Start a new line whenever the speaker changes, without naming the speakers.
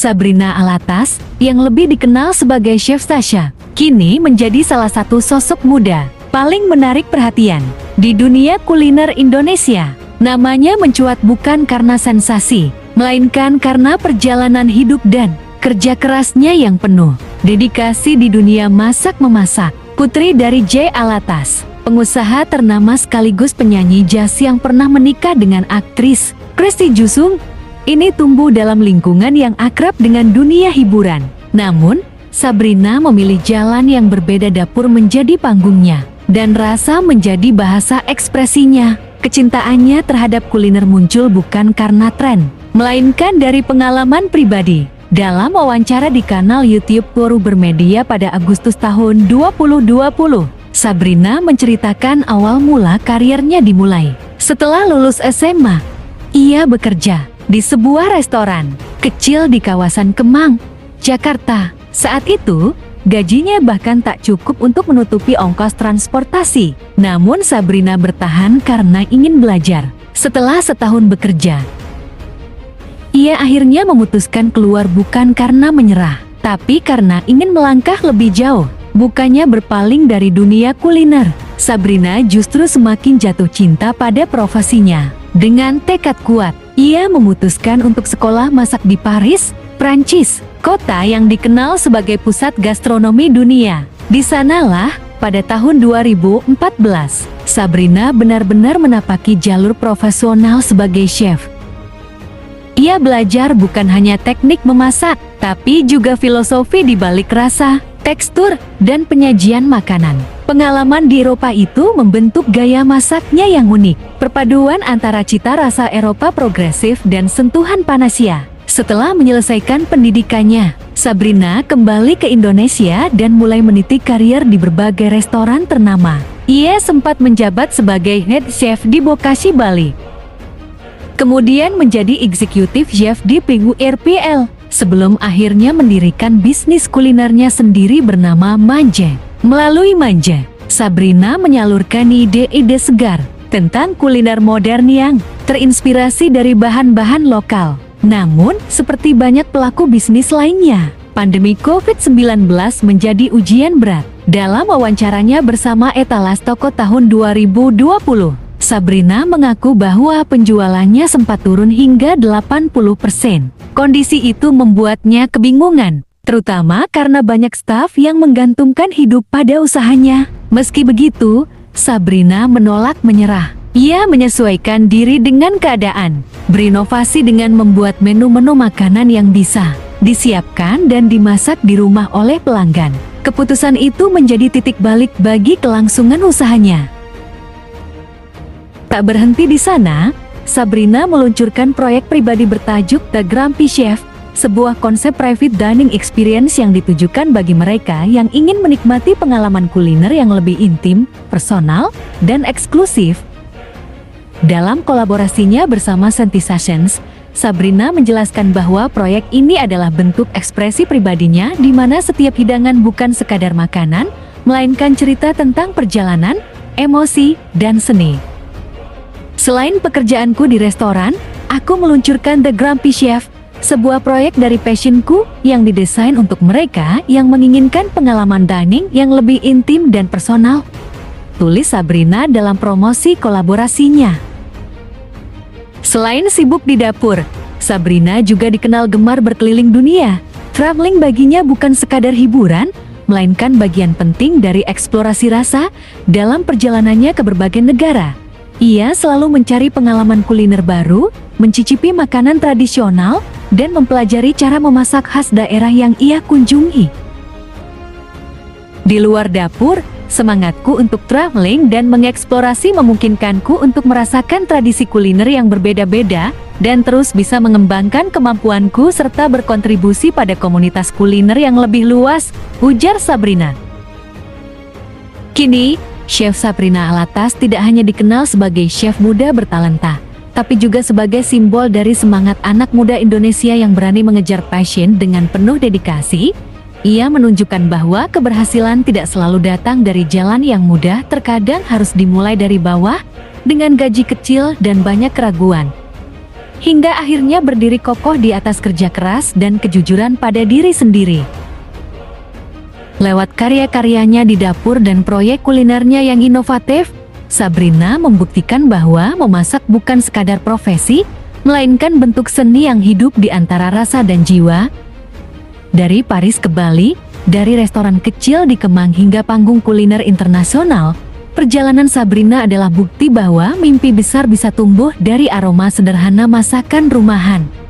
Sabrina Alatas, yang lebih dikenal sebagai Chef Tasya, kini menjadi salah satu sosok muda paling menarik perhatian di dunia kuliner Indonesia. Namanya mencuat bukan karena sensasi, melainkan karena perjalanan hidup dan kerja kerasnya yang penuh dedikasi di dunia masak-memasak. Putri dari J. Alatas, pengusaha ternama sekaligus penyanyi jazz yang pernah menikah dengan aktris Christy Jusung, ini tumbuh dalam lingkungan yang akrab dengan dunia hiburan. Namun, Sabrina memilih jalan yang berbeda, dapur menjadi panggungnya, dan rasa menjadi bahasa ekspresinya. Kecintaannya terhadap kuliner muncul bukan karena tren, melainkan dari pengalaman pribadi. Dalam wawancara di kanal YouTube Puru Bermedia pada Agustus tahun 2020, Sabrina menceritakan awal mula karirnya dimulai setelah lulus SMA. Ia bekerja di sebuah restoran kecil di kawasan Kemang, Jakarta. Saat itu, gajinya bahkan tak cukup untuk menutupi ongkos transportasi. Namun Sabrina bertahan karena ingin belajar. Setelah setahun bekerja, ia akhirnya memutuskan keluar bukan karena menyerah, tapi karena ingin melangkah lebih jauh. Bukannya berpaling dari dunia kuliner, Sabrina justru semakin jatuh cinta pada profesinya. Dengan tekad kuat, ia memutuskan untuk sekolah masak di Paris, Prancis, kota yang dikenal sebagai pusat gastronomi dunia. Di sanalah, pada tahun 2014, Sabrina benar-benar menapaki jalur profesional sebagai chef. Ia belajar bukan hanya teknik memasak, tapi juga filosofi di balik rasa, tekstur, dan penyajian makanan. Pengalaman di Eropa itu membentuk gaya masaknya yang unik, perpaduan antara cita rasa Eropa progresif dan sentuhan Panasia. Setelah menyelesaikan pendidikannya, Sabrina kembali ke Indonesia dan mulai meniti karir di berbagai restoran ternama. Ia sempat menjabat sebagai head chef di Bokashi, Bali. Kemudian menjadi eksekutif chef di Pinggu RPL, sebelum akhirnya mendirikan bisnis kulinernya sendiri bernama Manje. Melalui Manje, Sabrina menyalurkan ide-ide segar tentang kuliner modern yang terinspirasi dari bahan-bahan lokal. Namun, seperti banyak pelaku bisnis lainnya, pandemi COVID-19 menjadi ujian berat. Dalam wawancaranya bersama Etalas Toko tahun 2020, Sabrina mengaku bahwa penjualannya sempat turun hingga 80%. Kondisi itu membuatnya kebingungan, terutama karena banyak staf yang menggantungkan hidup pada usahanya. Meski begitu, Sabrina menolak menyerah. Ia menyesuaikan diri dengan keadaan, berinovasi dengan membuat menu-menu makanan yang bisa disiapkan dan dimasak di rumah oleh pelanggan. Keputusan itu menjadi titik balik bagi kelangsungan usahanya. Tak berhenti di sana, Sabrina meluncurkan proyek pribadi bertajuk The Grumpy Chef, sebuah konsep private dining experience yang ditujukan bagi mereka yang ingin menikmati pengalaman kuliner yang lebih intim, personal, dan eksklusif. Dalam kolaborasinya bersama Sensitisations, Sabrina menjelaskan bahwa proyek ini adalah bentuk ekspresi pribadinya di mana setiap hidangan bukan sekadar makanan, melainkan cerita tentang perjalanan, emosi, dan seni. Selain pekerjaanku di restoran, aku meluncurkan The Grumpy Chef, sebuah proyek dari passionku yang didesain untuk mereka yang menginginkan pengalaman dining yang lebih intim dan personal, tulis Sabrina dalam promosi kolaborasinya. Selain sibuk di dapur, Sabrina juga dikenal gemar berkeliling dunia. Traveling baginya bukan sekadar hiburan, melainkan bagian penting dari eksplorasi rasa dalam perjalanannya ke berbagai negara. Ia selalu mencari pengalaman kuliner baru, mencicipi makanan tradisional, dan mempelajari cara memasak khas daerah yang ia kunjungi. Di luar dapur, semangatku untuk traveling dan mengeksplorasi memungkinkanku untuk merasakan tradisi kuliner yang berbeda-beda, dan terus bisa mengembangkan kemampuanku serta berkontribusi pada komunitas kuliner yang lebih luas, ujar Sabrina. Kini, Chef Sabrina Alatas tidak hanya dikenal sebagai chef muda bertalenta, tapi juga sebagai simbol dari semangat anak muda Indonesia yang berani mengejar passion dengan penuh dedikasi. Ia menunjukkan bahwa keberhasilan tidak selalu datang dari jalan yang mudah, terkadang harus dimulai dari bawah, dengan gaji kecil dan banyak keraguan. hingga akhirnya berdiri kokoh di atas kerja keras dan kejujuran pada diri sendiri. Lewat karya-karyanya di dapur dan proyek kulinernya yang inovatif, Sabrina membuktikan bahwa memasak bukan sekadar profesi, melainkan bentuk seni yang hidup di antara rasa dan jiwa. Dari Paris ke Bali, dari restoran kecil di Kemang hingga panggung kuliner internasional, perjalanan Sabrina adalah bukti bahwa mimpi besar bisa tumbuh dari aroma sederhana masakan rumahan.